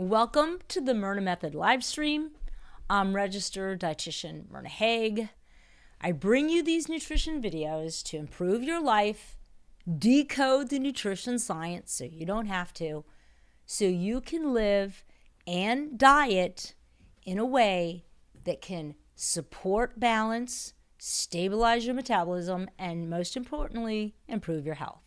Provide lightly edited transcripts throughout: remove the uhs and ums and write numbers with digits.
Welcome to the Myrna Method live stream. I'm registered Dietitian Myrna Haag. I bring you these nutrition videos to improve your life, decode the nutrition science so you don't have to, so you can live and diet in a way that can support balance, stabilize your metabolism, and most importantly, improve your health.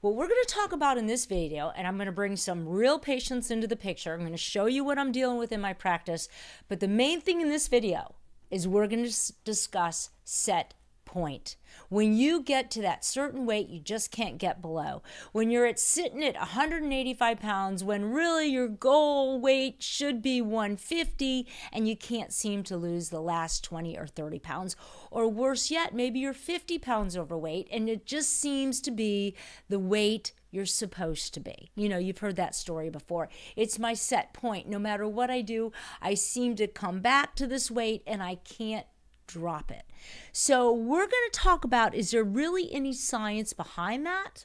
What we're going to talk about in this video, and I'm going to bring some real patients into the picture. I'm going to show you what I'm dealing with in my practice. But the main thing in this video is we're going to discuss set point. When you get to that certain weight you just can't get below. When you're sitting at 185 pounds when really your goal weight should be 150 and you can't seem to lose the last 20 or 30 pounds. Or worse yet, maybe you're 50 pounds overweight and it just seems to be the weight you're supposed to be. You know, you've heard that story before. It's my set point. No matter what I do, I seem to come back to this weight and I can't drop it. So we're going to talk about, is there really any science behind that?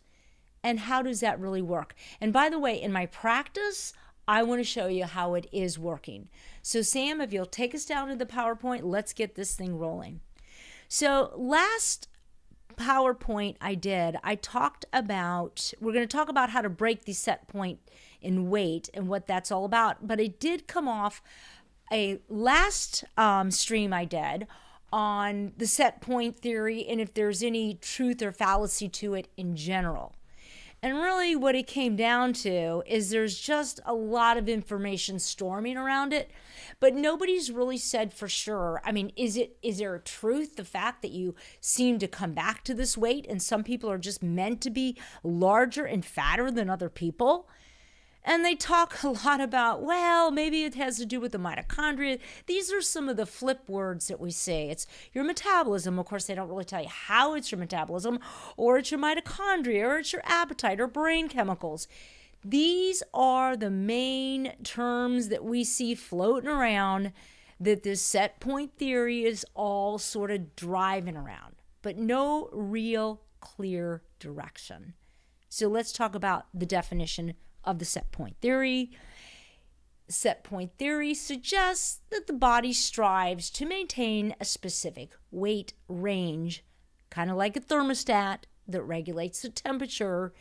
And how does that really work? And by the way, in my practice, I want to show you how it is working. So Sam, if you'll take us down to the PowerPoint, let's get this thing rolling. So last PowerPoint I did, I talked about, we're going to talk about how to break the set point in weight and what that's all about. But it did come off a last stream I did on the set point theory and if there's any truth or fallacy to it in general. And really what it came down to is there's just a lot of information storming around it, but nobody's really said for sure. I mean, is there a truth, the fact that you seem to come back to this weight and some people are just meant to be larger and fatter than other people? And they talk a lot about, well, maybe it has to do with the mitochondria. These are some of the flip words that we see. It's your metabolism. Of course, they don't really tell you how it's your metabolism, or it's your mitochondria, or it's your appetite, or brain chemicals. These are the main terms that we see floating around that this set point theory is all sort of driving around, but no real clear direction. So let's talk about the definition of the set point theory. Set point theory suggests that the body strives to maintain a specific weight range, kind of like a thermostat that regulates the temperature.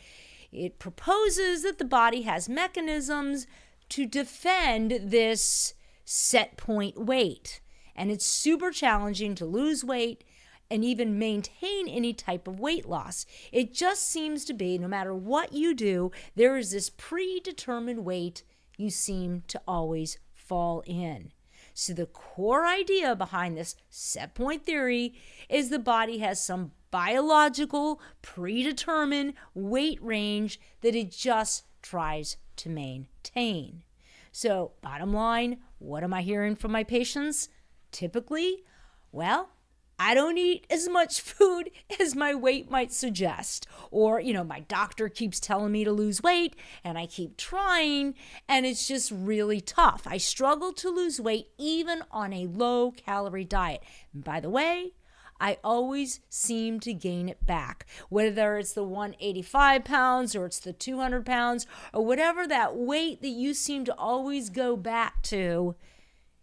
It proposes that the body has mechanisms to defend this set point weight. And it's super challenging to lose weight and even maintain any type of weight loss. It just seems to be, no matter what you do, there is this predetermined weight you seem to always fall in. So the core idea behind this set point theory is the body has some biological, predetermined weight range that it just tries to maintain. So bottom line, what am I hearing from my patients? Typically, well, I don't eat as much food as my weight might suggest. Or, my doctor keeps telling me to lose weight and I keep trying and it's just really tough. I struggle to lose weight even on a low calorie diet. And by the way, I always seem to gain it back, whether it's the 185 pounds or it's the 200 pounds or whatever that weight that you seem to always go back to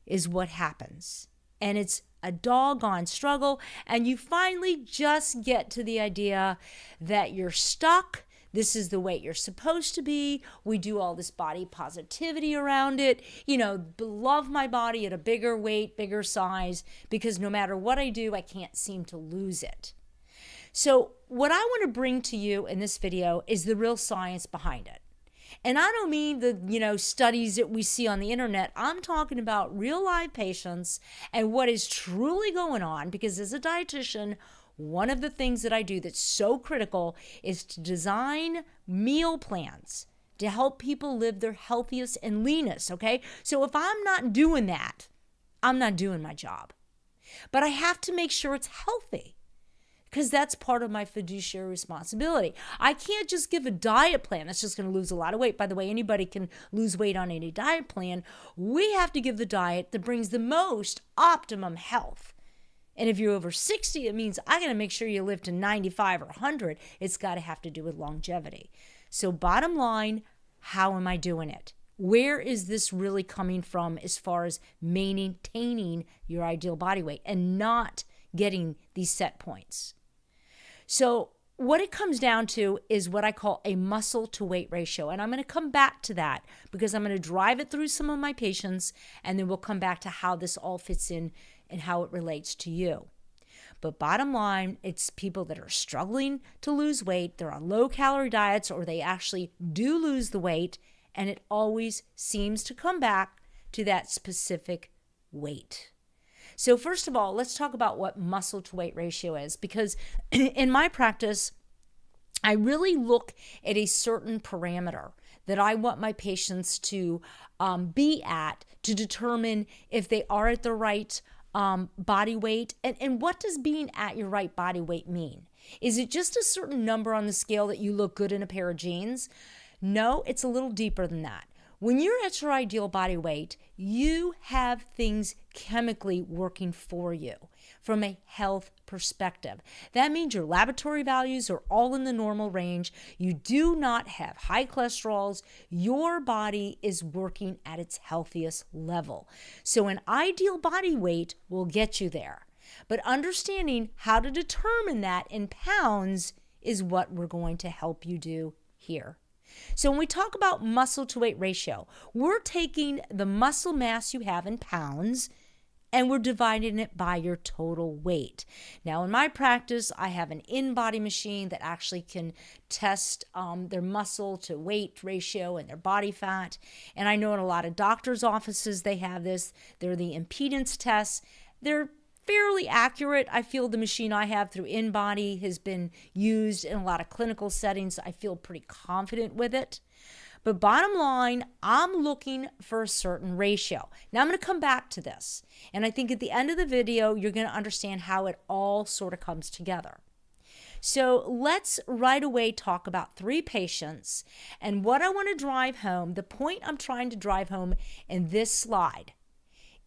is what happens. And it's a doggone struggle, and you finally just get to the idea that you're stuck. This is the weight you're supposed to be. We do all this body positivity around it. Love my body at a bigger weight, bigger size, because no matter what I do, I can't seem to lose it. So what I want to bring to you in this video is the real science behind it. And I don't mean the, studies that we see on the internet. I'm talking about real live patients and what is truly going on, because as a dietitian, one of the things that I do that's so critical is to design meal plans to help people live their healthiest and leanest, okay? So if I'm not doing that, I'm not doing my job. But I have to make sure it's healthy, because that's part of my fiduciary responsibility. I can't just give a diet plan that's just going to lose a lot of weight. By the way, anybody can lose weight on any diet plan. We have to give the diet that brings the most optimum health. And if you're over 60, it means I got to make sure you live to 95 or 100. It's got to have to do with longevity. So bottom line, how am I doing it? where is this really coming from as far as maintaining your ideal body weight and not getting these set points. So what it comes down to is what I call a muscle to weight ratio. And I'm going to come back to that because I'm going to drive it through some of my patients, and then we'll come back to how this all fits in and how it relates to you. But bottom line, it's people that are struggling to lose weight, they're on low-calorie diets, or they actually do lose the weight, and it always seems to come back to that specific weight. So first of all, let's talk about what muscle to weight ratio is, because in my practice, I really look at a certain parameter that I want my patients to be at to determine if they are at the right body weight. And what does being at your right body weight mean? Is it just a certain number on the scale that you look good in a pair of jeans? No, it's a little deeper than that. When you're at your ideal body weight, you have things chemically working for you from a health perspective. That means your laboratory values are all in the normal range. You do not have high cholesterols. Your body is working at its healthiest level. So an ideal body weight will get you there. But understanding how to determine that in pounds is what we're going to help you do here. So when we talk about muscle to weight ratio, we're taking the muscle mass you have in pounds and we're dividing it by your total weight. Now in my practice, I have an in-body machine that actually can test their muscle to weight ratio and their body fat. And I know in a lot of doctors' offices they have this. They're the impedance tests. They're fairly accurate. I feel the machine I have through InBody has been used in a lot of clinical settings. I feel pretty confident with it. But bottom line, I'm looking for a certain ratio. Now I'm going to come back to this. And I think at the end of the video, you're going to understand how it all sort of comes together. So let's right away talk about 3 patients. And what I want to drive home, the point I'm trying to drive home in this slide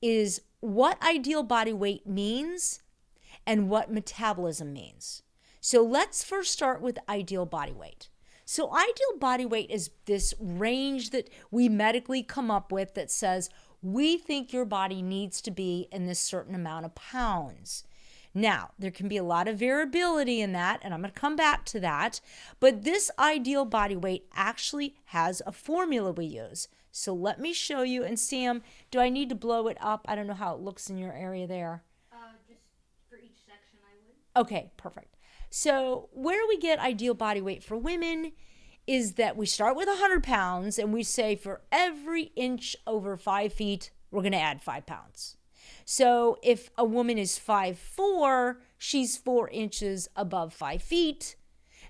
is what ideal body weight means and what metabolism means. So let's first start with ideal body weight. So ideal body weight is this range that we medically come up with that says we think your body needs to be in this certain amount of pounds. Now, there can be a lot of variability in that, and I'm going to come back to that, but this ideal body weight actually has a formula we use. So let me show you. And Sam, do I need to blow it up? I don't know how it looks in your area there. Just for each section I would. Okay, perfect. So where we get ideal body weight for women is that we start with 100 pounds and we say for every inch over 5 feet, we're going to add 5 pounds. So if a woman is 5'4", she's 4 inches above 5 feet.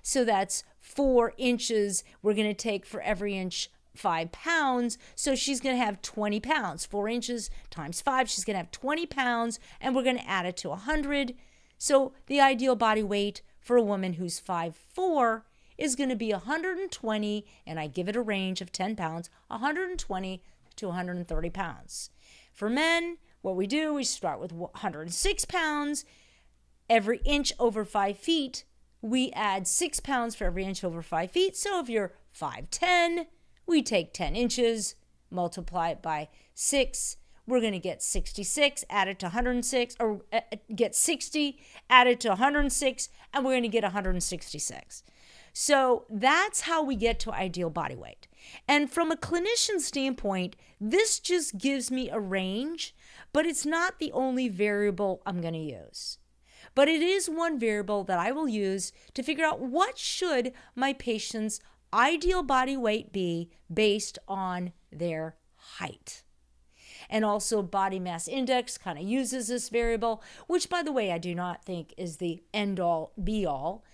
So that's 4 inches we're going to take for every inch 5 pounds. So she's going to have 20 pounds. 4 inches times 5, she's going to have 20 pounds, and we're going to add it to 100. So the ideal body weight for a woman who's 5'4" is going to be 120, and I give it a range of 10 pounds, 120 to 130 pounds. For men, what we do, we start with 106 pounds. Every inch over 5 feet, we add 6 pounds for every inch over 5 feet. So if you're 5'10", we take 10 inches, multiply it by 6. We're going to get 66, add it to 106, or get 60, add it to 106, and we're going to get 166. So that's how we get to ideal body weight. And from a clinician standpoint, this just gives me a range, but it's not the only variable I'm going to use. But it is one variable that I will use to figure out what should my patient's ideal body weight be based on their height. And also body mass index kind of uses this variable, which by the way, I do not think is the end all be all,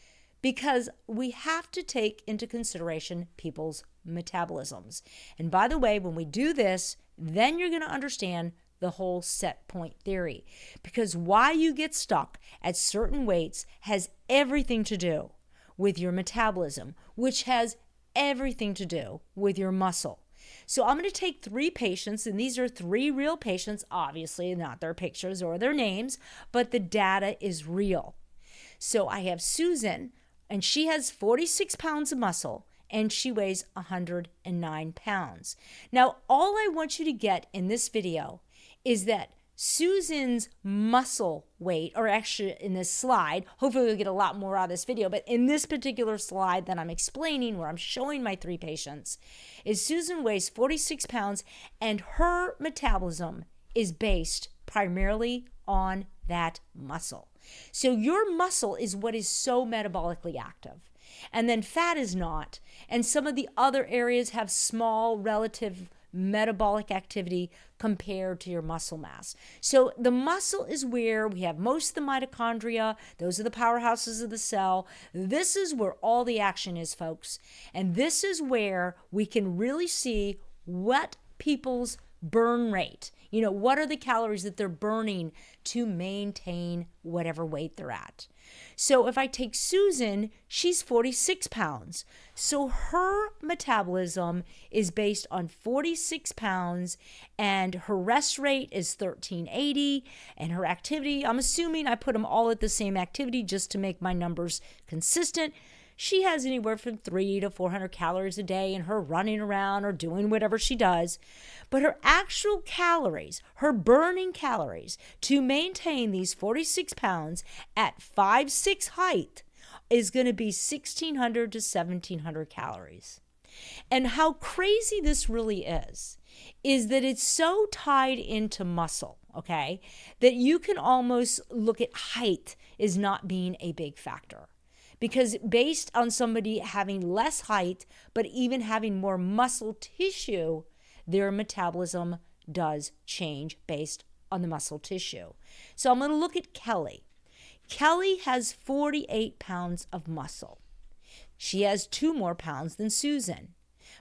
because we have to take into consideration people's metabolisms. And by the way, when we do this, then you're going to understand the whole set point theory, because why you get stuck at certain weights has everything to do with your metabolism, which has everything to do with your muscle. So I'm going to take 3 patients, and these are 3 real patients, obviously not their pictures or their names, but the data is real. So I have Susan, and she has 46 pounds of muscle, and she weighs 109 pounds. Now, all I want you to get in this video is that Susan's muscle weight, or actually in this slide, hopefully we'll get a lot more out of this video, but in this particular slide that I'm explaining, where I'm showing my 3 patients, is Susan weighs 46 pounds and her metabolism is based primarily on that muscle. So your muscle is what is so metabolically active, and then fat is not, and some of the other areas have small relative metabolic activity compared to your muscle mass. So the muscle is where we have most of the mitochondria. Those are the powerhouses of the cell. This is where all the action is, folks. And this is where we can really see what people's burn rate, what are the calories that they're burning to maintain whatever weight they're at. So if I take Susan, she's 46 pounds. So her metabolism is based on 46 pounds, and her rest rate is 1380, and her activity, I'm assuming I put them all at the same activity just to make my numbers consistent. She has anywhere from 300 to 400 calories a day in her running around or doing whatever she does. But her actual calories, her burning calories to maintain these 46 pounds at 5'6" height is going to be 1,600 to 1,700 calories. And how crazy this really is that it's so tied into muscle, okay, that you can almost look at height as not being a big factor. Because based on somebody having less height, but even having more muscle tissue, their metabolism does change based on the muscle tissue. So I'm going to look at Kelly. Kelly has 48 pounds of muscle. She has 2 more pounds than Susan.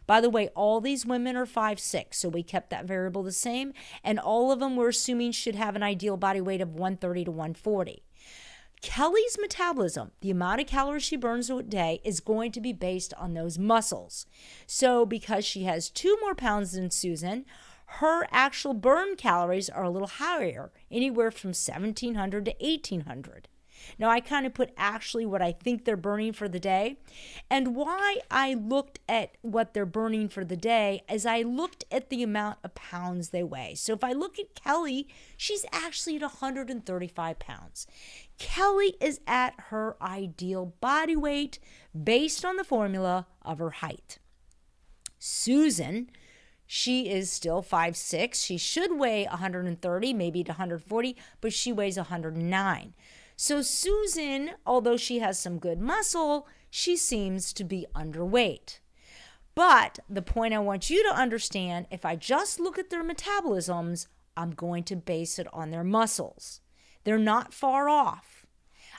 By the way, all these women are 5'6", so we kept that variable the same, and all of them we're assuming should have an ideal body weight of 130 to 140. Kelly's metabolism, the amount of calories she burns a day, is going to be based on those muscles. So because she has 2 more pounds than Susan, her actual burn calories are a little higher, anywhere from 1,700 to 1,800. Now, I kind of put actually what I think they're burning for the day. And why I looked at what they're burning for the day is I looked at the amount of pounds they weigh. So if I look at Kelly, she's actually at 135 pounds. Kelly is at her ideal body weight based on the formula of her height. Susan, she is still 5'6". She should weigh 130, maybe to 140, but she weighs 109. So Susan, although she has some good muscle, she seems to be underweight. But the point I want you to understand, if I just look at their metabolisms, I'm going to base it on their muscles. They're not far off.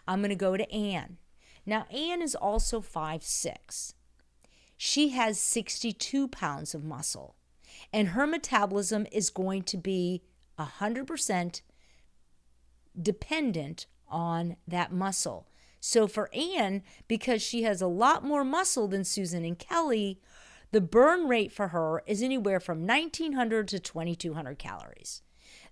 I'm going to go to Anne. Now, Anne is also 5'6". She has 62 pounds of muscle, and her metabolism is going to be 100% dependent on that muscle. So for Anne, because she has a lot more muscle than Susan and Kelly, the burn rate for her is anywhere from 1,900 to 2,200 calories.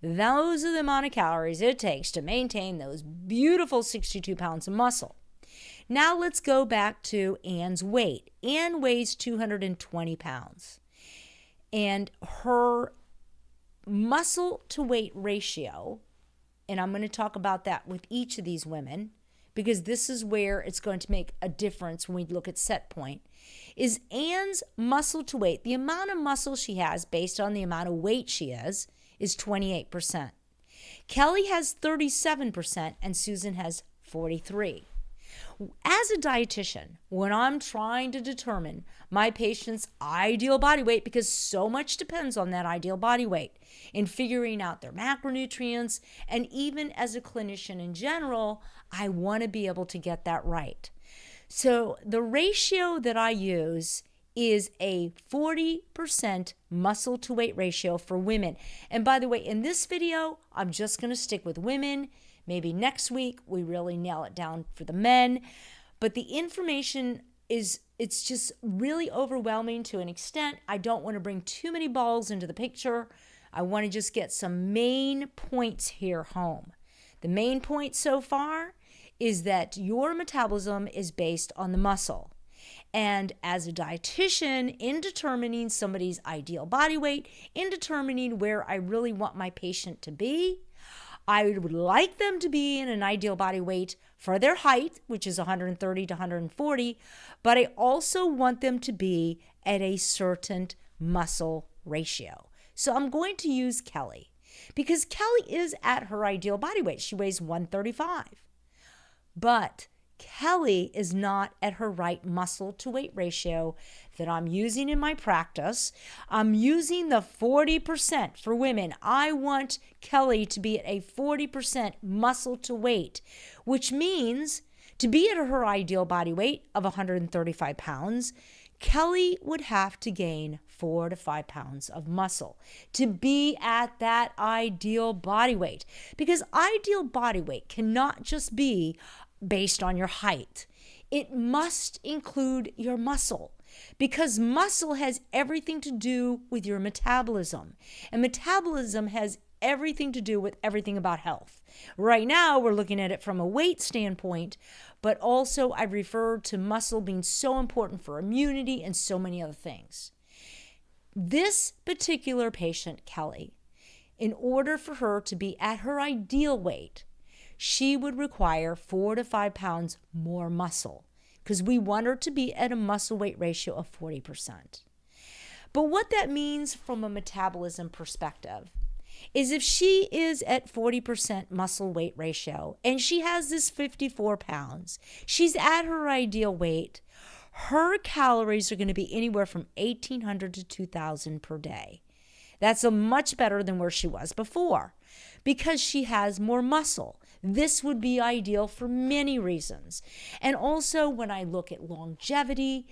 Those are the amount of calories it takes to maintain those beautiful 62 pounds of muscle. Now let's go back to Anne's weight. Anne weighs 220 pounds. And her muscle to weight ratio, and I'm going to talk about that with each of these women, because this is where it's going to make a difference when we look at set point, is Anne's muscle to weight. The amount of muscle she has based on the amount of weight she is 28%. Kelly has 37% and Susan has 43%. As a dietitian, when I'm trying to determine my patient's ideal body weight, because so much depends on that ideal body weight, in figuring out their macronutrients, and even as a clinician in general, I want to be able to get that right. So the ratio that I use is a 40% muscle to weight ratio for women. And by the way, in this video, I'm just going to stick with women. Maybe next week we really nail it down for the men. But the information it's just really overwhelming to an extent. I don't want to bring too many balls into the picture. I want to just get some main points here home. The main point so far is that your metabolism is based on the muscle. And as a dietitian, in determining somebody's ideal body weight, in determining where I really want my patient to be, I would like them to be in an ideal body weight for their height, which is 130 to 140, but I also want them to be at a certain muscle ratio. So I'm going to use Kelly because Kelly is at her ideal body weight. She weighs 135. But Kelly is not at her right muscle to weight ratio that I'm using in my practice. I'm using the 40% for women. I want Kelly to be at a 40% muscle to weight, which means to be at her ideal body weight of 135 pounds, Kelly would have to gain 4 to 5 pounds of muscle to be at that ideal body weight. Because ideal body weight cannot just be based on your height. It must include your muscle because muscle has everything to do with your metabolism. And metabolism has everything to do with everything about health. Right now, we're looking at it from a weight standpoint, but also I've referred to muscle being so important for immunity and so many other things. This particular patient, Kelly, in order for her to be at her ideal weight, she would require 4 to 5 pounds more muscle because we want her to be at a muscle weight ratio of 40%. But what that means from a metabolism perspective is if she is at 40% muscle weight ratio and she has this 54 pounds, she's at her ideal weight, her calories are going to be anywhere from 1,800 to 2,000 per day. That's a much better than where she was before because she has more muscle. This would be ideal for many reasons. And also when I look at longevity,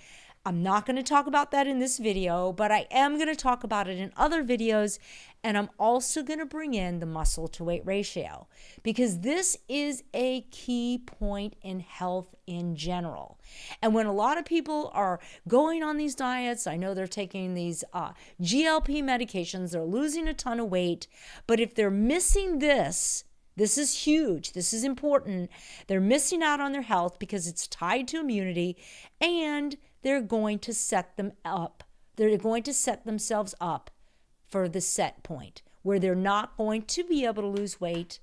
I'm not going to talk about that in this video, but I am going to talk about it in other videos. And I'm also going to bring in the muscle to weight ratio because this is a key point in health in general. And when a lot of people are going on these diets, I know they're taking these GLP medications, they're losing a ton of weight, but if they're missing this is huge. This is important. They're missing out on their health because it's tied to immunity, and they're going to set them up. They're going to set themselves up for the set point where they're not going to be able to lose weight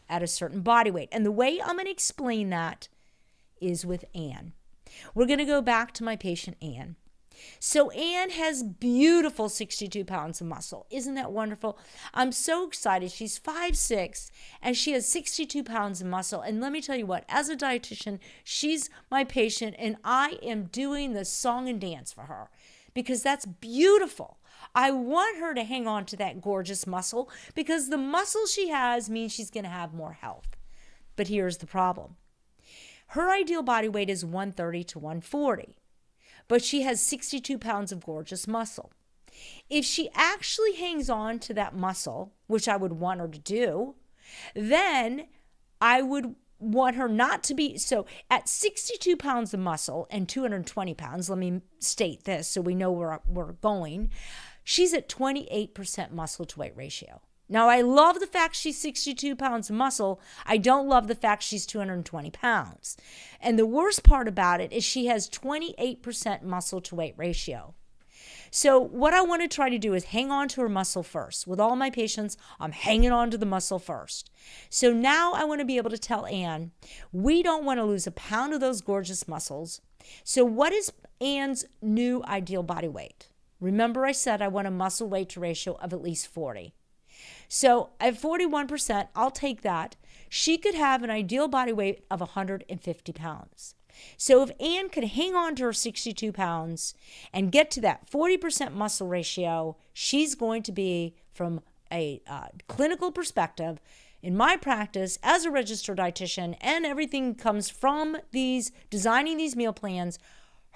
at a certain body weight. And the way I'm going to explain that is with Anne. We're going to go back to my patient Anne. So Anne has beautiful 62 pounds of muscle. Isn't that wonderful? I'm so excited. She's 5'6", and she has 62 pounds of muscle. And let me tell you what, as a dietitian, she's my patient, and I am doing the song and dance for her because that's beautiful. I want her to hang on to that gorgeous muscle because the muscle she has means she's going to have more health. But here's the problem. Her ideal body weight is 130 to 140. But she has 62 pounds of gorgeous muscle. If she actually hangs on to that muscle, which I would want her to do, then I would want her not to be, so at 62 pounds of muscle and 220 pounds, let me state this so we know where we're going, she's at 28% muscle to weight ratio. Now, I love the fact she's 62 pounds of muscle. I don't love the fact she's 220 pounds. And the worst part about it is she has 28% muscle to weight ratio. So what I want to try to do is hang on to her muscle first. With all my patients, I'm hanging on to the muscle first. So now I want to be able to tell Anne, we don't want to lose a pound of those gorgeous muscles. So what is Anne's new ideal body weight? Remember I said I want a muscle weight to ratio of at least 40. So at 41%, I'll take that. She could have an ideal body weight of 150 pounds. So if Anne could hang on to her 62 pounds and get to that 40% muscle ratio, she's going to be, from a clinical perspective, in my practice as a registered dietitian, and everything comes from designing these meal plans,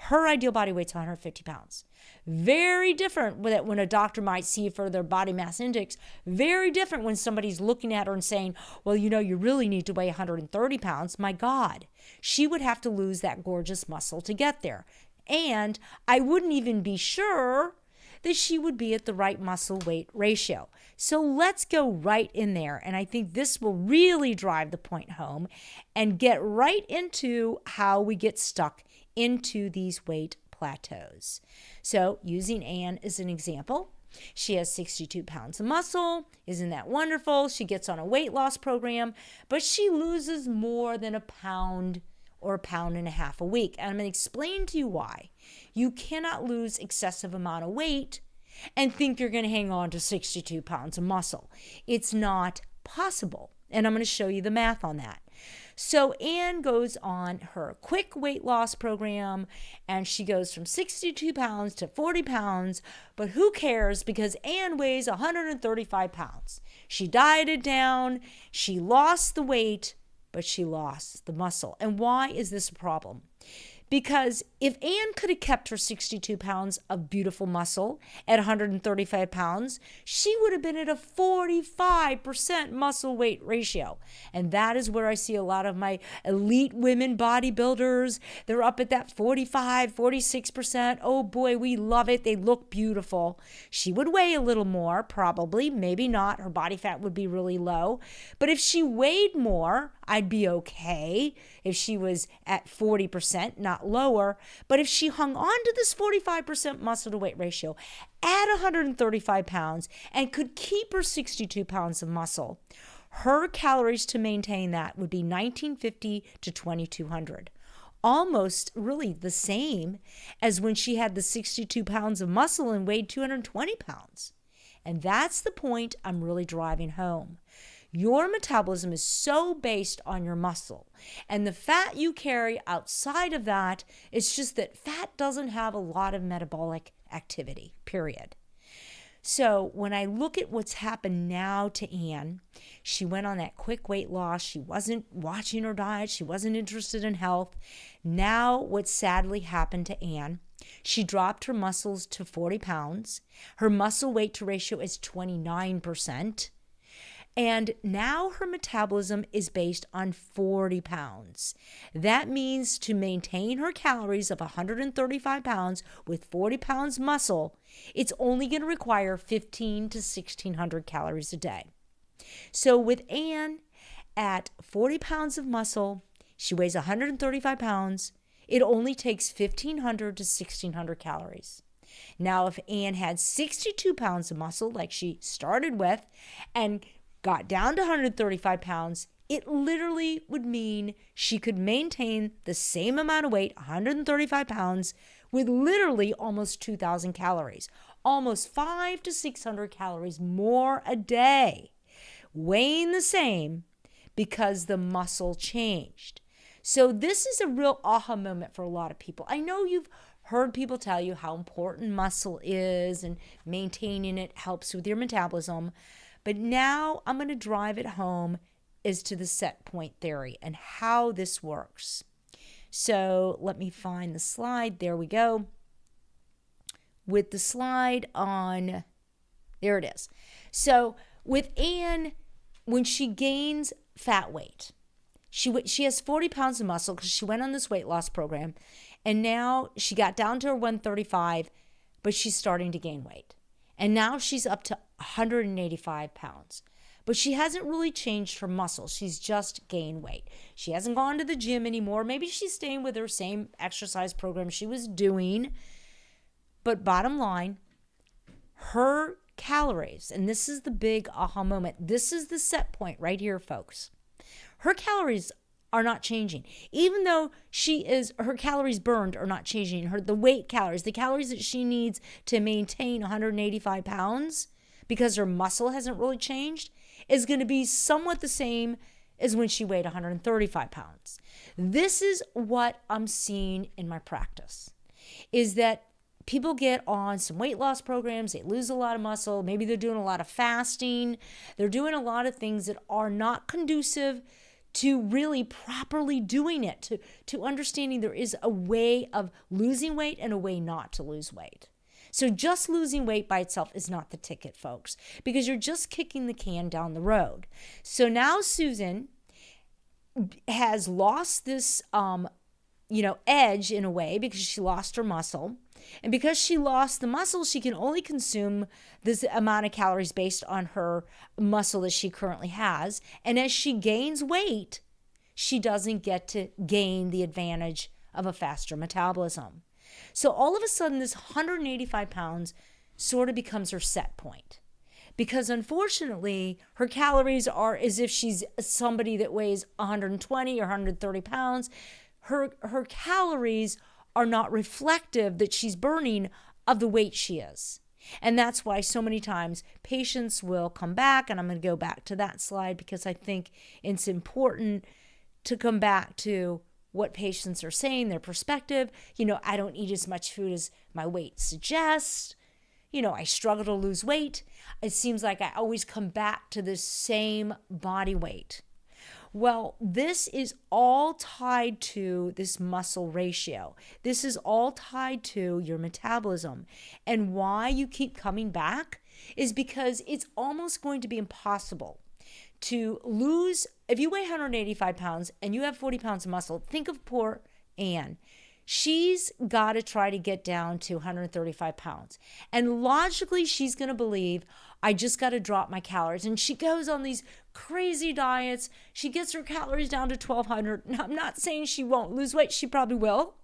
her ideal body weight's 150 pounds. Very different when a doctor might see for their body mass index. Very different when somebody's looking at her and saying, well, you really need to weigh 130 pounds. My God, she would have to lose that gorgeous muscle to get there. And I wouldn't even be sure that she would be at the right muscle weight ratio. So let's go right in there. And I think this will really drive the point home and get right into how we get stuck into these weight plateaus. So using Anne as an example, she has 62 pounds of muscle. Isn't that wonderful? She gets on a weight loss program, but she loses more than a pound or a pound and a half a week. And I'm going to explain to you why. You cannot lose excessive amount of weight and think you're going to hang on to 62 pounds of muscle. It's not possible. And I'm going to show you the math on that. So Anne goes on her quick weight loss program, and she goes from 62 pounds to 40 pounds, but who cares, because Anne weighs 135 pounds. She dieted down, she lost the weight, but she lost the muscle. And why is this a problem? Because if Anne could have kept her 62 pounds of beautiful muscle at 135 pounds, she would have been at a 45% muscle weight ratio. And that is where I see a lot of my elite women bodybuilders. They're up at that 45, 46%. Oh boy, we love it. They look beautiful. She would weigh a little more, probably, maybe not. Her body fat would be really low. But if she weighed more, I'd be okay if she was at 40%, not lower. But if she hung on to this 45% muscle to weight ratio at 135 pounds and could keep her 62 pounds of muscle, her calories to maintain that would be 1950 to 2200. Almost really the same as when she had the 62 pounds of muscle and weighed 220 pounds. And that's the point I'm really driving home. Your metabolism is so based on your muscle, and the fat you carry outside of that, it's just that fat doesn't have a lot of metabolic activity, period. So when I look at what's happened now to Anne, she went on that quick weight loss. She wasn't watching her diet. She wasn't interested in health. Now what sadly happened to Anne, she dropped her muscles to 40 pounds. Her muscle weight to ratio is 29%. And now her metabolism is based on 40 pounds. That means to maintain her calories of 135 pounds with 40 pounds muscle, it's only going to require 15 to 1600 calories a day. So with Anne at 40 pounds of muscle, she weighs 135 pounds, it only takes 1500 to 1600 calories. Now, if Anne had 62 pounds of muscle, like she started with, and got down to 135 pounds, it literally would mean she could maintain the same amount of weight, 135 pounds, with literally almost 2,000 calories, almost 500 to 600 calories more a day, weighing the same because the muscle changed. So this is a real aha moment for a lot of people. I know you've heard people tell you how important muscle is and maintaining it helps with your metabolism. But now I'm going to drive it home as to the set point theory and how this works. So let me find the slide. There we go. With the slide on, there it is. So with Anne, when she gains fat weight, she has 40 pounds of muscle because she went on this weight loss program. And now she got down to her 135, but she's starting to gain weight. And now she's up to 185 pounds. But she hasn't really changed her muscle. She's just gained weight. She hasn't gone to the gym anymore. Maybe she's staying with her same exercise program she was doing. But bottom line, her calories, and this is the big aha moment. This is the set point right here, folks. Her calories are not changing. Even though her calories burned are not changing. The weight calories, the calories that she needs to maintain 185 pounds because her muscle hasn't really changed, is going to be somewhat the same as when she weighed 135 pounds. This is what I'm seeing in my practice, is that people get on some weight loss programs, they lose a lot of muscle, maybe they're doing a lot of fasting, they're doing a lot of things that are not conducive to really properly doing it, to understanding there is a way of losing weight and a way not to lose weight. So just losing weight by itself is not the ticket, folks, because you're just kicking the can down the road. So now Susan has lost this, edge in a way because she lost her muscle. And because she lost the muscle, she can only consume this amount of calories based on her muscle that she currently has. And as she gains weight, she doesn't get to gain the advantage of a faster metabolism. So all of a sudden, this 185 pounds sort of becomes her set point. Because unfortunately, her calories are as if she's somebody that weighs 120 or 130 pounds. Her calories are not reflective that she's burning of the weight she is. And that's why so many times patients will come back, and I'm going to go back to that slide because I think it's important to come back to what patients are saying, their perspective. I don't eat as much food as my weight suggests. I struggle to lose weight. It seems like I always come back to the same body weight. Well, this is all tied to this muscle ratio. This is all tied to your metabolism. And why you keep coming back is because it's almost going to be impossible to lose. If you weigh 185 pounds and you have 40 pounds of muscle, think of poor Anne. She's got to try to get down to 135 pounds. And logically, she's going to believe, I just got to drop my calories. And she goes on these crazy diets. She gets her calories down to 1,200. Now, I'm not saying she won't lose weight. She probably will.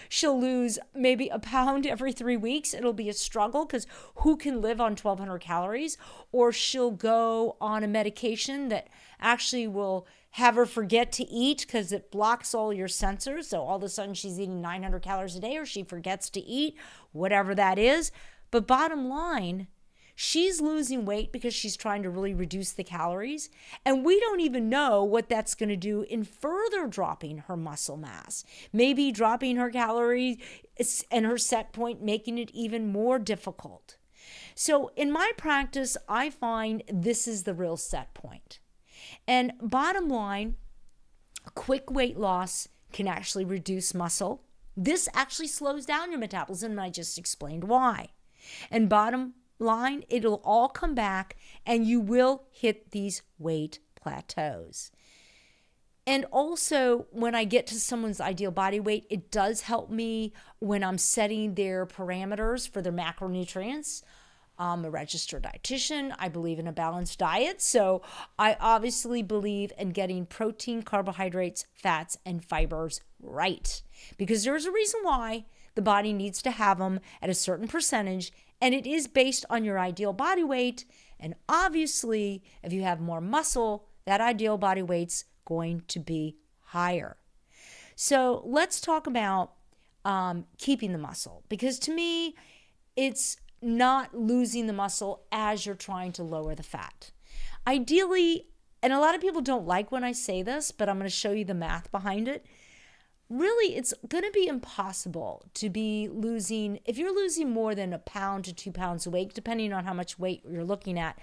She'll lose maybe a pound every 3 weeks. It'll be a struggle because who can live on 1,200 calories? Or she'll go on a medication that actually will have her forget to eat because it blocks all your sensors. So all of a sudden she's eating 900 calories a day, or she forgets to eat, whatever that is. But bottom line, she's losing weight because she's trying to really reduce the calories. And we don't even know what that's going to do in further dropping her muscle mass. Maybe dropping her calories and her set point, making it even more difficult. So in my practice, I find this is the real set point. And bottom line, quick weight loss can actually reduce muscle. This actually slows down your metabolism, and I just explained why. And bottom line, it'll all come back and you will hit these weight plateaus. And also, when I get to someone's ideal body weight, it does help me when I'm setting their parameters for their macronutrients. I'm a registered dietitian. I believe in a balanced diet. So I obviously believe in getting protein, carbohydrates, fats, and fibers right. Because there's a reason why the body needs to have them at a certain percentage, and it is based on your ideal body weight. And obviously, if you have more muscle, that ideal body weight's going to be higher. So let's talk about keeping the muscle. Because to me, it's not losing the muscle as you're trying to lower the fat. Ideally, and a lot of people don't like when I say this, but I'm going to show you the math behind it. Really, it's going to be impossible to be losing, if you're losing more than 1 pound to 2 pounds of weight, depending on how much weight you're looking at.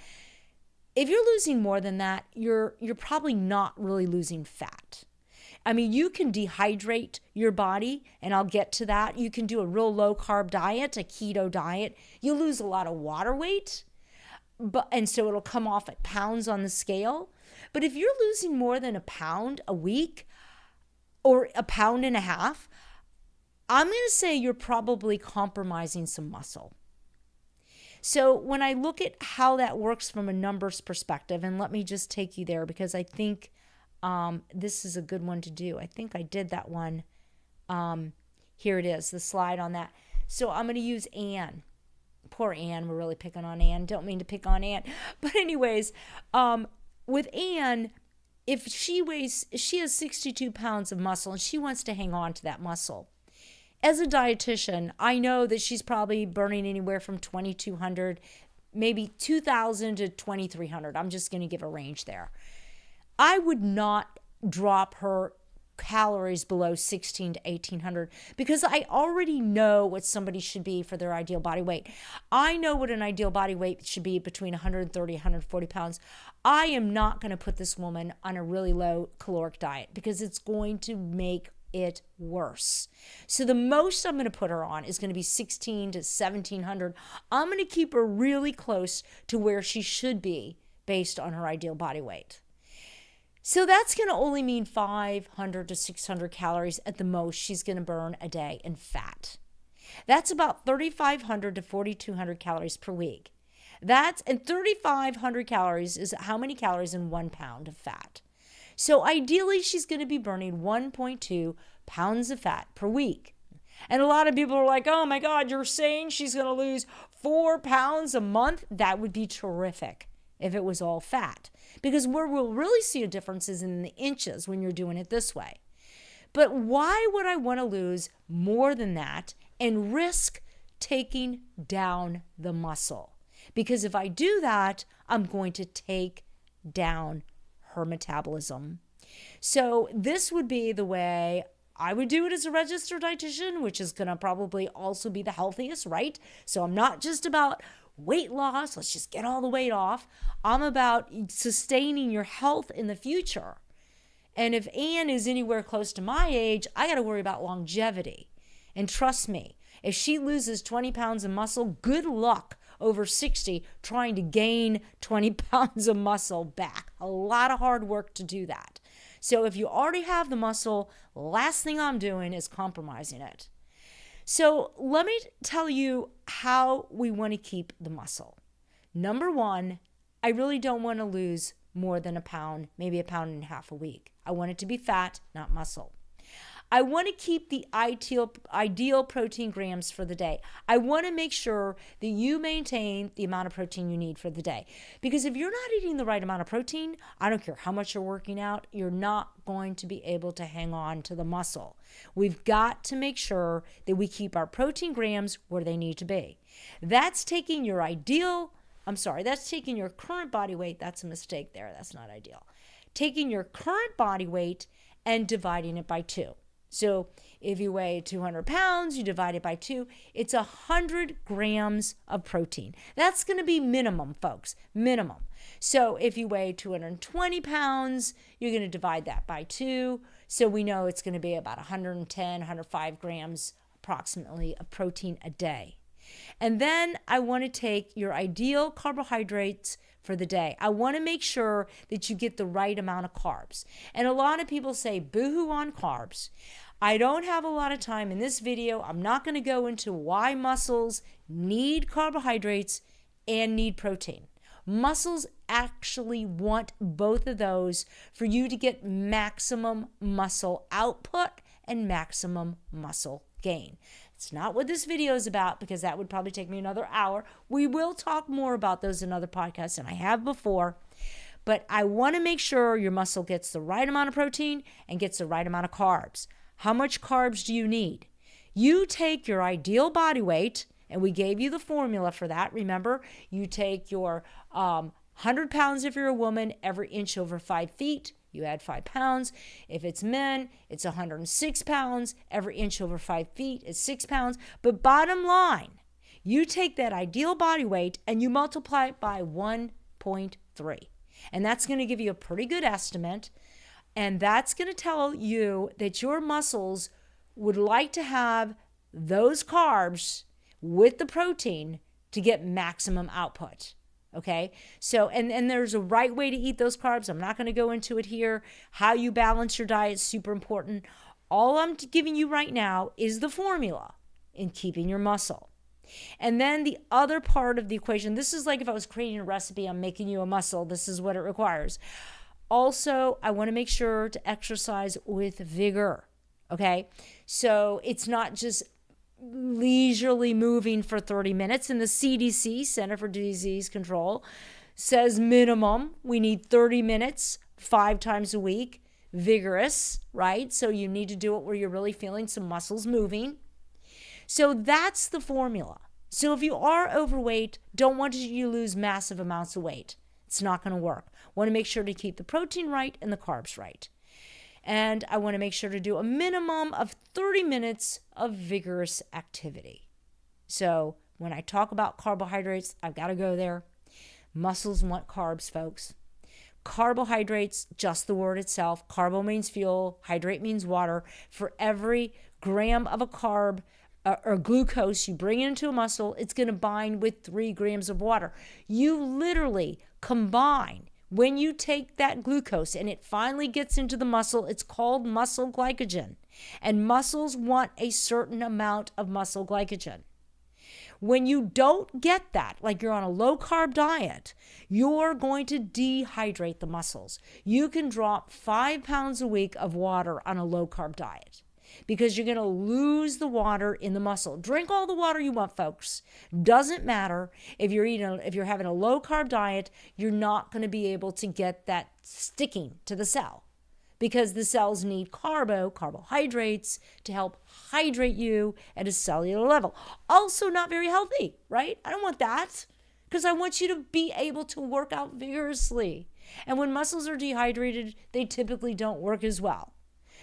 If you're losing more than that, you're probably not really losing fat. I mean, you can dehydrate your body, and I'll get to that. You can do a real low-carb diet, a keto diet. You lose a lot of water weight, and so it'll come off at pounds on the scale. But if you're losing more than 1 pound a week or 1.5 pounds, I'm going to say you're probably compromising some muscle. So when I look at how that works from a numbers perspective, and let me just take you there because I think this is a good one to do. I think I did that one. Here it is, the slide on that. So I'm going to use Anne. Poor Anne. We're really picking on Anne. Don't mean to pick on Anne. But anyways, with Anne, if she has 62 pounds of muscle and she wants to hang on to that muscle. As a dietitian, I know that she's probably burning anywhere from 2,200, maybe 2,000 to 2,300. I'm just going to give a range there. I would not drop her calories below 1,600 to 1,800 because I already know what somebody should be for their ideal body weight. I know what an ideal body weight should be between 130 and 140 pounds. I am not going to put this woman on a really low caloric diet because it's going to make it worse. So the most I'm going to put her on is going to be 1,600 to 1,700. I'm going to keep her really close to where she should be based on her ideal body weight. So that's going to only mean 500 to 600 calories at the most she's going to burn a day in fat. That's about 3,500 to 4,200 calories per week. And 3,500 calories is how many calories in 1 pound of fat. So ideally, she's going to be burning 1.2 pounds of fat per week. And a lot of people are like, oh my God, you're saying she's going to lose 4 pounds a month? That would be terrific if it was all fat. Because where we'll really see a difference is in the inches when you're doing it this way. But why would I want to lose more than that and risk taking down the muscle? Because if I do that, I'm going to take down her metabolism. So this would be the way I would do it as a registered dietitian, which is going to probably also be the healthiest, right? So I'm not just about weight loss, let's just get all the weight off. I'm about sustaining your health in the future. And if Anne is anywhere close to my age, I got to worry about longevity. And trust me, if she loses 20 pounds of muscle, good luck over 60 trying to gain 20 pounds of muscle back. A lot of hard work to do that. So if you already have the muscle, last thing I'm doing is compromising it. So let me tell you how we want to keep the muscle. Number one, I really don't want to lose more than a pound, maybe 1.5 pounds a week. I want it to be fat, not muscle. I want to keep the ideal protein grams for the day. I want to make sure that you maintain the amount of protein you need for the day. Because if you're not eating the right amount of protein, I don't care how much you're working out, you're not going to be able to hang on to the muscle. We've got to make sure that we keep our protein grams where they need to be. That's taking your current body weight. That's a mistake there. That's not ideal. Taking your current body weight and dividing it by 2. So if you weigh 200 pounds, you divide it by 2, it's 100 grams of protein. That's going to be minimum, folks, minimum. So if you weigh 220 pounds, you're going to divide that by 2. So we know it's going to be about 110, 105 grams approximately of protein a day. And then I want to take your ideal carbohydrates for the day. I want to make sure that you get the right amount of carbs. And a lot of people say, boo-hoo on carbs. I don't have a lot of time in this video. I'm not going to go into why muscles need carbohydrates and need protein. Muscles actually want both of those for you to get maximum muscle output and maximum muscle gain. It's not what this video is about because that would probably take me another hour. We will talk more about those in other podcasts, and I have before. But I want to make sure your muscle gets the right amount of protein and gets the right amount of carbs. How much carbs do you need? You take your ideal body weight, and we gave you the formula for that. Remember, you take your 100 pounds if you're a woman, every inch over 5 feet. You add 5 pounds. If it's men, it's 106 pounds. Every inch over 5 feet is 6 pounds. But bottom line, you take that ideal body weight and you multiply it by 1.3. And that's going to give you a pretty good estimate. And that's going to tell you that your muscles would like to have those carbs with the protein to get maximum output. Okay, so and there's a right way to eat those carbs. I'm not going to go into it here. How you balance your diet is super important. All I'm giving you right now is the formula in keeping your muscle. And then the other part of the equation, this is like if I was creating a recipe, I'm making you a muscle. This is what it requires. Also, I want to make sure to exercise with vigor. Okay, so it's not just leisurely moving for 30 minutes. And the CDC, Center for Disease Control, says minimum we need 30 minutes 5 times a week, vigorous, right? So you need to do it where you're really feeling some muscles moving. So that's the formula. So if you are overweight, don't want you to lose massive amounts of weight. It's not going to work. Want to make sure to keep the protein right and the carbs right. And I want to make sure to do a minimum of 30 minutes of vigorous activity. So when I talk about carbohydrates, I've got to go there. Muscles want carbs, folks. Carbohydrates, just the word itself. Carbo means fuel. Hydrate means water. For every gram of a carb or glucose you bring into a muscle, it's going to bind with 3 grams of water. You literally combine. When you take that glucose and it finally gets into the muscle, it's called muscle glycogen. And muscles want a certain amount of muscle glycogen. When you don't get that, like you're on a low-carb diet, you're going to dehydrate the muscles. You can drop 5 pounds a week of water on a low-carb diet. because you're going to lose the water in the muscle. Drink all the water you want, folks. Doesn't matter if you're having a low carb diet, you're not going to be able to get that sticking to the cell because the cells need carbohydrates to help hydrate you at a cellular level. Also not very healthy, right? I don't want that because I want you to be able to work out vigorously. And when muscles are dehydrated, they typically don't work as well.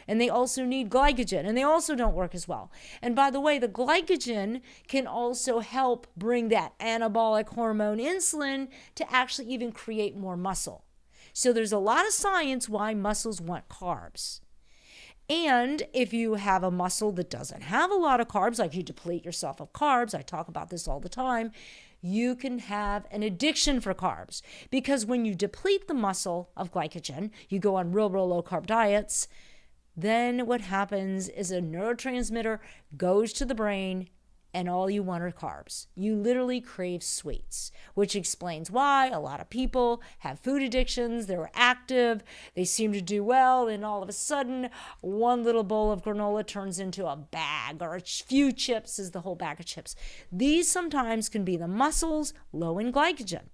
And they also need glycogen, and they also don't work as well. And by the way, the glycogen can also help bring that anabolic hormone insulin to actually even create more muscle. So there's a lot of science why muscles want carbs. And if you have a muscle that doesn't have a lot of carbs, like you deplete yourself of carbs, I talk about this all the time, you can have an addiction for carbs. Because when you deplete the muscle of glycogen, you go on real low carb diets, then what happens is a neurotransmitter goes to the brain and all you want are carbs. You literally crave sweets, which explains why a lot of people have food addictions. They're active, they seem to do well, and all of a sudden, one little bowl of granola turns into a bag, or a few chips is the whole bag of chips. These sometimes can be the muscles low in glycogen.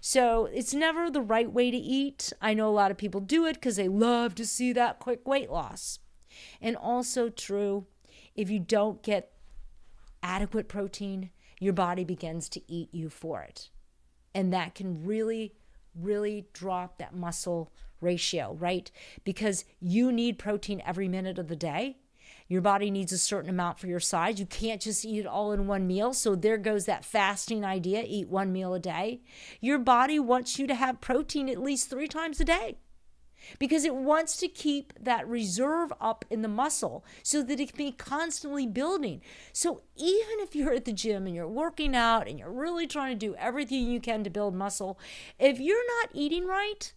So it's never the right way to eat. I know a lot of people do it because they love to see that quick weight loss. And also true, if you don't get adequate protein, your body begins to eat you for it. And that can really drop that muscle ratio, right? Because you need protein every minute of the day. Your body needs a certain amount for your size. You can't just eat it all in one meal. So there goes that fasting idea, eat one meal a day. Your body wants you to have protein at least 3 times a day because it wants to keep that reserve up in the muscle so that it can be constantly building. So even if you're at the gym and you're working out and you're really trying to do everything you can to build muscle, if you're not eating right,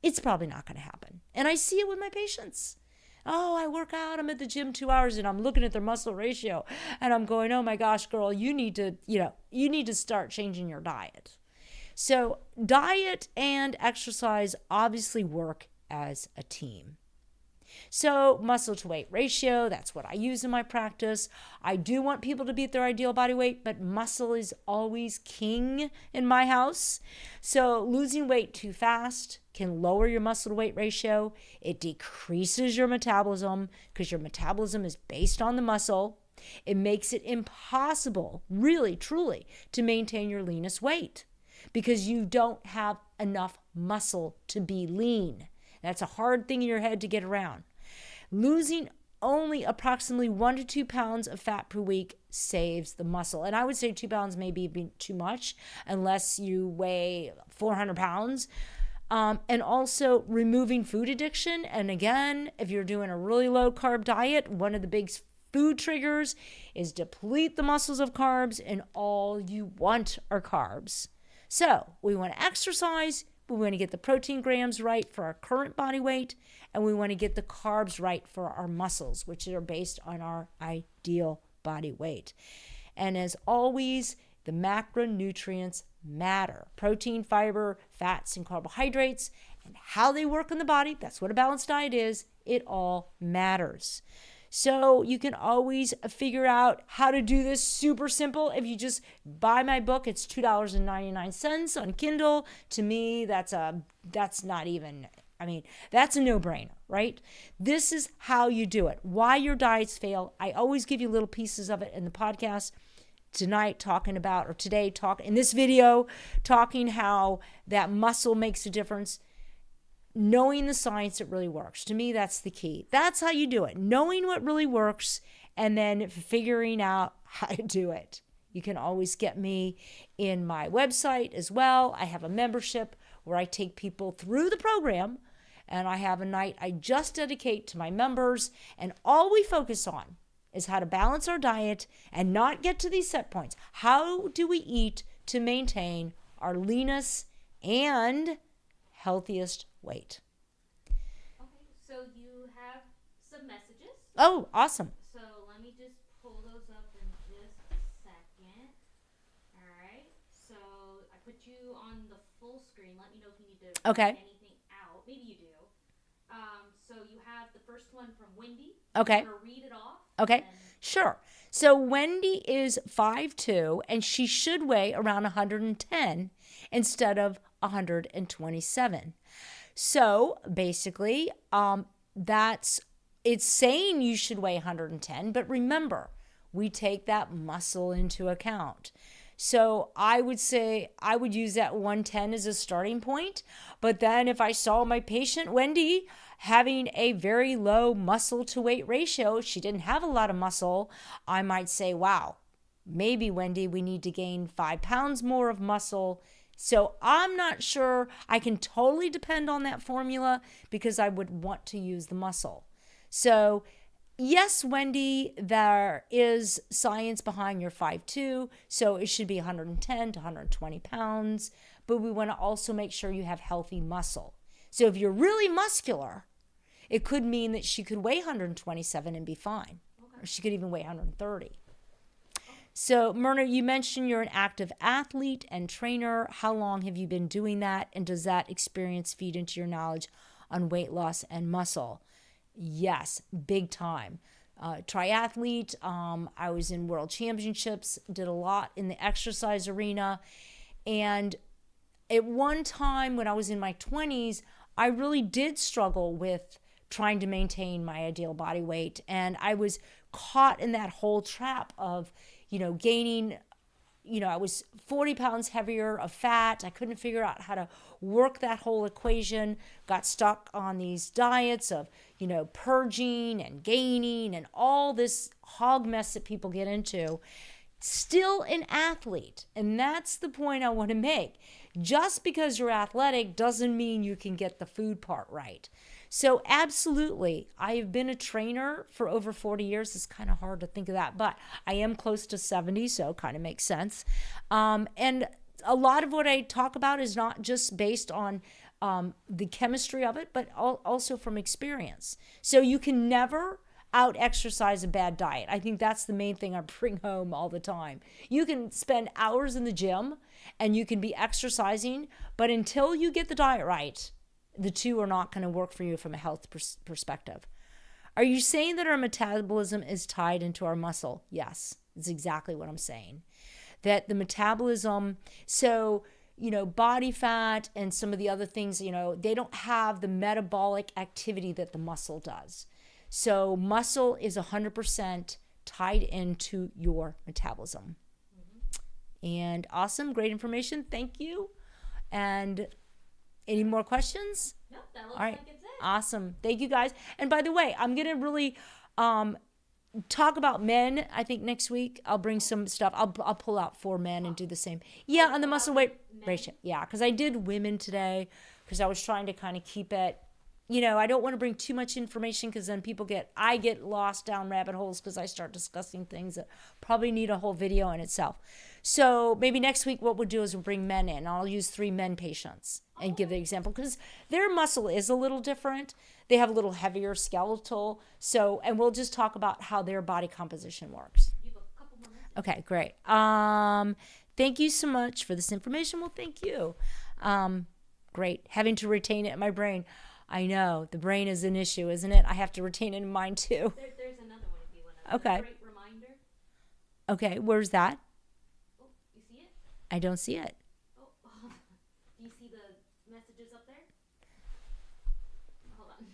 it's probably not going to happen. And I see it with my patients. Oh, I work out, I'm at the gym 2 hours and I'm looking at their muscle ratio and I'm going, oh my gosh, girl, you need to start changing your diet. So diet and exercise obviously work as a team. So muscle to weight ratio, that's what I use in my practice. I do want people to be at their ideal body weight, but muscle is always king in my house. So losing weight too fast can lower your muscle to weight ratio. It decreases your metabolism because your metabolism is based on the muscle. It makes it impossible, really, truly, to maintain your leanest weight because you don't have enough muscle to be lean. That's a hard thing in your head to get around. Losing only approximately 1 to 2 pounds of fat per week saves the muscle. And I would say 2 pounds may be too much unless you weigh 400 pounds. And also removing food addiction. And again, if you're doing a really low carb diet, one of the big food triggers is deplete the muscles of carbs and all you want are carbs. So we want to exercise. We want to get the protein grams right for our current body weight, and we want to get the carbs right for our muscles, which are based on our ideal body weight. And as always, the macronutrients matter. Protein, fiber, fats, and carbohydrates, and how they work in the body. That's what a balanced diet is. It all matters. So you can always figure out how to do this super simple. If you just buy my book, it's $2.99 on Kindle. To me, that's a no-brainer, right? This is how you do it. Why your diets fail. I always give you little pieces of it in the podcast. Today in this video, talking how that muscle makes a difference. Knowing the science that really works. To me, that's the key. That's how you do it. Knowing what really works and then figuring out how to do it. You can always get me in my website as well. I have a membership where I take people through the program, and I have a night I just dedicate to my members, and all we focus on is how to balance our diet and not get to these set points. How do we eat to maintain our leanest and healthiest weight? Okay, so you have some messages. Oh, awesome. So let me just pull those up in just a second. All right. So I put you on the full screen. Let me know if you need to Okay. write anything out. Maybe you do. So you have the first one from Wendy. Okay. I'm going to read it off. Okay. Sure. So Wendy is 5'2", and she should weigh around 110 instead of 127. So basically, it's saying you should weigh 110, but remember, we take that muscle into account. So I would say I would use that 110 as a starting point. But then if I saw my patient, Wendy, having a very low muscle to weight ratio, she didn't have a lot of muscle, I might say, wow, maybe Wendy, we need to gain 5 pounds more of muscle. So I'm not sure I can totally depend on that formula because I would want to use the muscle. So yes, Wendy, there is science behind your 5'2", so it should be 110 to 120 pounds, but we want to also make sure you have healthy muscle. So if you're really muscular, it could mean that she could weigh 127 and be fine, or she could even weigh 130. So, Myrna, you mentioned you're an active athlete and trainer. How long have you been doing that, and does that experience feed into your knowledge on weight loss and muscle? Yes, big time. Triathlete, I was in world championships, did a lot in the exercise arena. And at one time when I was in my 20s, I really did struggle with trying to maintain my ideal body weight. And I was caught in that whole trap of, gaining, I was 40 pounds heavier of fat. I couldn't figure out how to work that whole equation. Got stuck on these diets of, purging and gaining and all this hog mess that people get into. Still an athlete. And that's the point I want to make. Just because you're athletic doesn't mean you can get the food part right. So absolutely, I have been a trainer for over 40 years. It's kind of hard to think of that, but I am close to 70, so it kind of makes sense. And a lot of what I talk about is not just based on the chemistry of it, but also from experience. So you can never out-exercise a bad diet. I think that's the main thing I bring home all the time. You can spend hours in the gym and you can be exercising, but until you get the diet right, the two are not going to work for you from a health perspective. Are you saying that our metabolism is tied into our muscle? Yes, that's exactly what I'm saying. That the metabolism, so, body fat and some of the other things, they don't have the metabolic activity that the muscle does. So muscle is 100% tied into your metabolism. And awesome, great information. Thank you. And any more questions? Nope, that looks All right. like it's it. Awesome. Thank you, guys. And by the way, I'm going to really talk about men. I think next week I'll bring some stuff. I'll pull out 4 men and do the same. Yeah, on the muscle weight ratio. Yeah, because I did women today because I was trying to kind of keep it. I don't want to bring too much information because then I get lost down rabbit holes because I start discussing things that probably need a whole video in itself. So maybe next week what we'll do is we'll bring men in. I'll use 3 men patients and give the example because their muscle is a little different. They have a little heavier skeletal. And we'll just talk about how their body composition works. You have a couple more minutes. Okay, great. Thank you so much for this information. Well, thank you. Great. Having to retain it in my brain. I know, the brain is an issue, isn't it? I have to retain it in mine too. There's another one if you want to. Okay. Great reminder. Okay, where's that? Oh, you see it? I don't see it. Oh, do you see the messages up there? Hold on.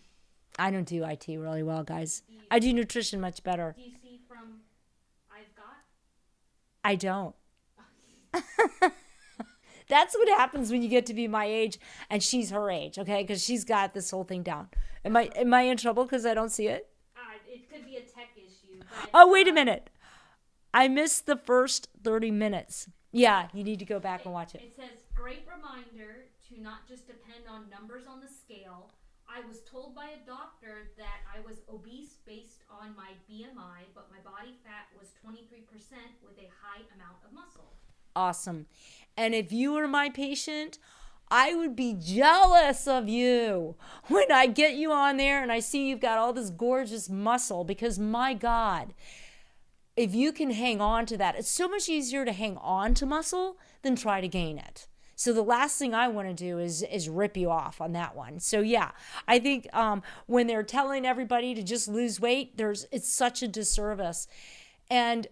I don't do IT really well, guys. I do nutrition much better. Do you see from I've got? I don't. That's what happens when you get to be my age and she's her age, okay? Because she's got this whole thing down. Am I in trouble because I don't see it? It could be a tech issue. But, Oh, wait a minute. I missed the first 30 minutes. Yeah, you need to go back and watch it. It says, great reminder to not just depend on numbers on the scale. I was told by a doctor that I was obese based on my BMI, but my body fat was 23% with a high amount of muscle. Awesome. And if you were my patient, I would be jealous of you when I get you on there and I see you've got all this gorgeous muscle because, my God, if you can hang on to that, it's so much easier to hang on to muscle than try to gain it. So the last thing I want to do is rip you off on that one. So yeah, I think when they're telling everybody to just lose weight, it's such a disservice. And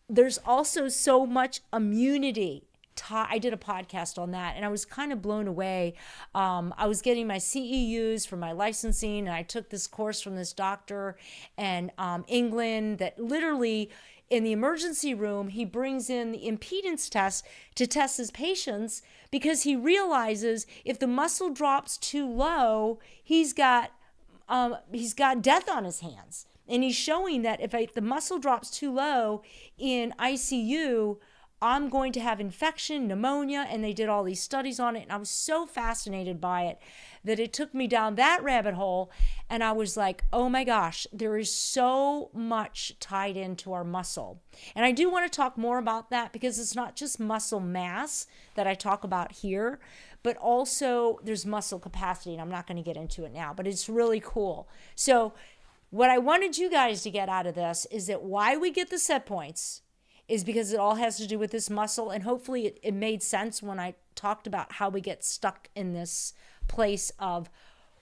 there's also so much immunity. I did a podcast on that, and I was kind of blown away. I was getting my CEUs for my licensing, and I took this course from this doctor in England that literally in the emergency room, he brings in the impedance test to test his patients because he realizes if the muscle drops too low, he's got death on his hands. And he's showing that if the muscle drops too low in ICU, I'm going to have infection, pneumonia, and they did all these studies on it. And I was so fascinated by it that it took me down that rabbit hole. And I was like, oh my gosh, there is so much tied into our muscle. And I do want to talk more about that because it's not just muscle mass that I talk about here, but also there's muscle capacity. And I'm not going to get into it now, but it's really cool. So what I wanted you guys to get out of this is that why we get the set points is because it all has to do with this muscle. And hopefully it made sense when I talked about how we get stuck in this place of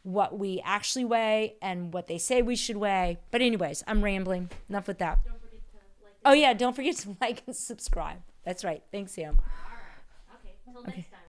what we actually weigh and what they say we should weigh. But anyways, I'm rambling. Enough with that. Don't forget to like. Oh yeah, don't forget to like and subscribe. That's right. Thanks, Sam. All right. Okay. Till next time.